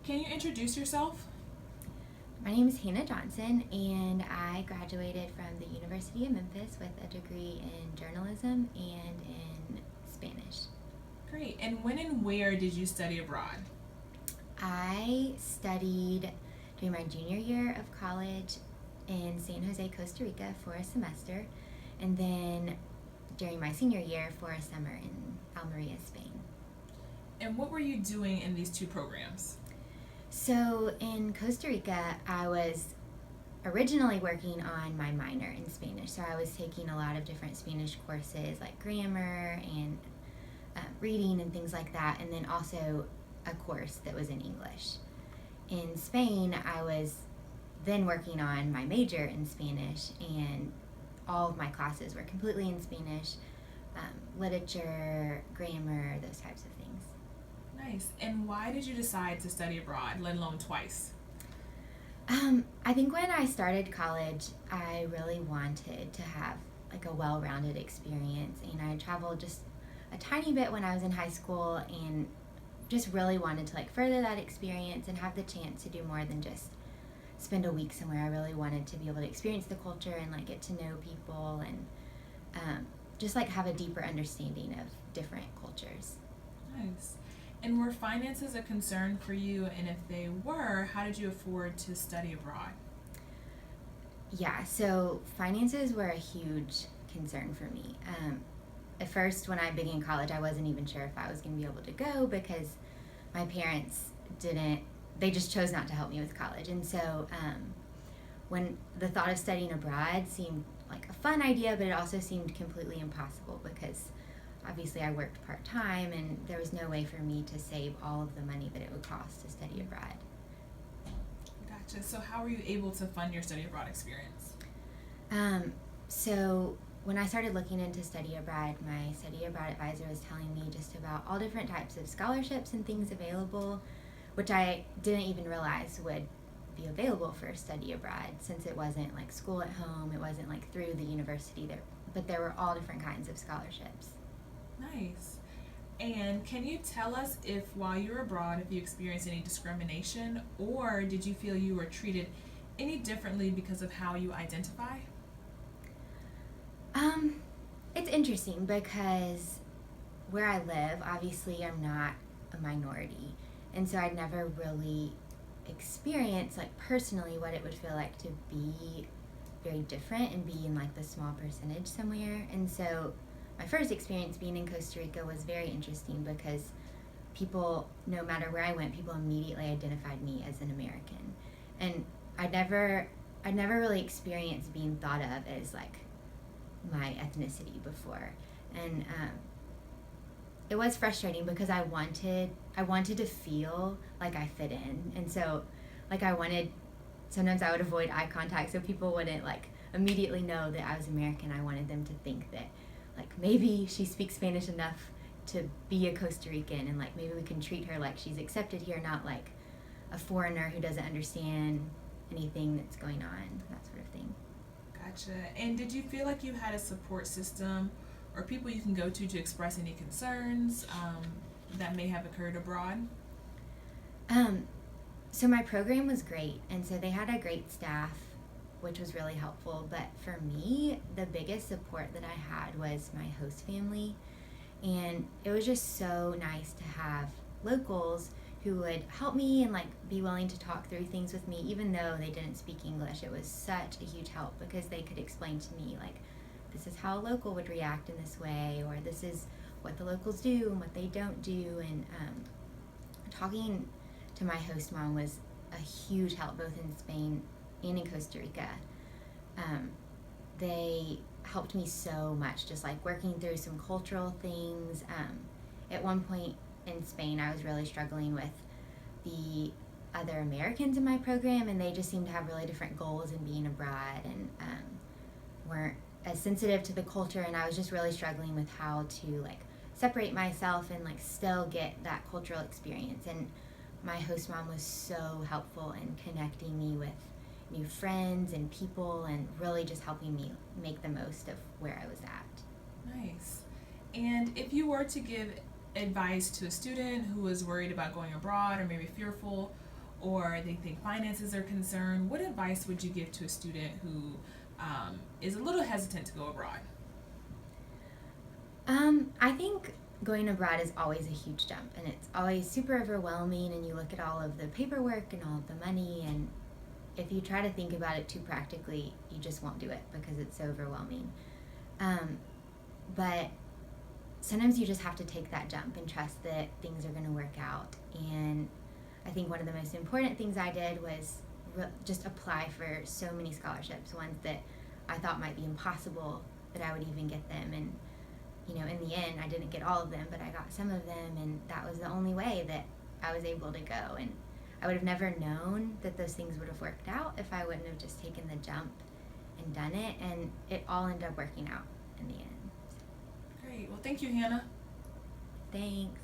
Can you introduce yourself? My name is Hannah Johnson, and I graduated from the University of Memphis with a degree in journalism and in Spanish. Great. And when and where did you study abroad? I studied during my junior year of college in San Jose, Costa Rica for a semester, and then during my senior year for a summer in Almeria, Spain. And what were you doing in these two programs? So in Costa Rica, I was originally working on my minor in Spanish. So I was taking a lot of different Spanish courses like grammar and reading and things like that, and then also a course that was in English. In Spain, I was then working on my major in Spanish, and all of my classes were completely in Spanish, literature, grammar, those types of things. Nice. And why did you decide to study abroad, let alone twice? I think when I started college, I really wanted to have like a well-rounded experience, and I traveled just a tiny bit when I was in high school, and just really wanted to like further that experience and have the chance to do more than just spend a week somewhere. I really wanted to be able to experience the culture and like get to know people and just like have a deeper understanding of different cultures. Nice. And were finances a concern for you? And if they were, how did you afford to study abroad? Yeah, so finances were a huge concern for me. At first, when I began college, I wasn't even sure if I was going to be able to go because my parents they just chose not to help me with college. And so when the thought of studying abroad seemed like a fun idea, but it also seemed completely impossible because obviously I worked part-time and there was no way for me to save all of the money that it would cost to study abroad. Gotcha. So how were you able to fund your study abroad experience? So when I started looking into study abroad, my study abroad advisor was telling me just about all different types of scholarships and things available, which I didn't even realize would be available for study abroad since it wasn't like school at home, it wasn't like through the university there, but there were all different kinds of scholarships. Nice. And can you tell us if while you were abroad, if you experienced any discrimination or did you feel you were treated any differently because of how you identify? It's interesting because where I live, obviously I'm not a minority, and so I'd never really experienced like personally what it would feel like to be very different and be in like the small percentage somewhere. And so my first experience being in Costa Rica was very interesting because people, no matter where I went, people immediately identified me as an American. And I'd never really experienced being thought of as like my ethnicity before. And it was frustrating because I wanted to feel like I fit in. And so like sometimes I would avoid eye contact so people wouldn't like immediately know that I was American. I wanted them to think that like maybe she speaks Spanish enough to be a Costa Rican, and like maybe we can treat her like she's accepted here, not like a foreigner who doesn't understand anything that's going on, that sort of thing. Gotcha. And did you feel like you had a support system or people you can go to express any concerns that may have occurred abroad? So my program was great, and so they had a great staff, which was really helpful. But for me, the biggest support that I had was my host family, and it was just so nice to have locals who would help me and like be willing to talk through things with me even though they didn't speak English. It was such a huge help because they could explain to me like this is how a local would react in this way, or this is what the locals do and what they don't do. And talking to my host mom was a huge help both in Spain and in Costa Rica. They helped me so much, just like working through some cultural things. At one point in Spain, I was really struggling with the other Americans in my program, and they just seemed to have really different goals in being abroad and weren't as sensitive to the culture. And I was just really struggling with how to like separate myself and like still get that cultural experience. And my host mom was so helpful in connecting me with new friends and people and really just helping me make the most of where I was at. Nice. And if you were to give advice to a student who is worried about going abroad or maybe fearful, or they think finances are concerned, what advice would you give to a student who is a little hesitant to go abroad? I think going abroad is always a huge jump, and it's always super overwhelming, and you look at all of the paperwork and all of the money, and if you try to think about it too practically, you just won't do it because it's so overwhelming. But sometimes you just have to take that jump and trust that things are going to work out. And I think one of the most important things I did was just apply for so many scholarships, ones that I thought might be impossible that I would even get them. And, in the end, I didn't get all of them, but I got some of them, and that was the only way that I was able to go. And I would have never known that those things would have worked out if I wouldn't have just taken the jump and done it, and it all ended up working out in the end. Great. Well, thank you, Hannah. Thanks.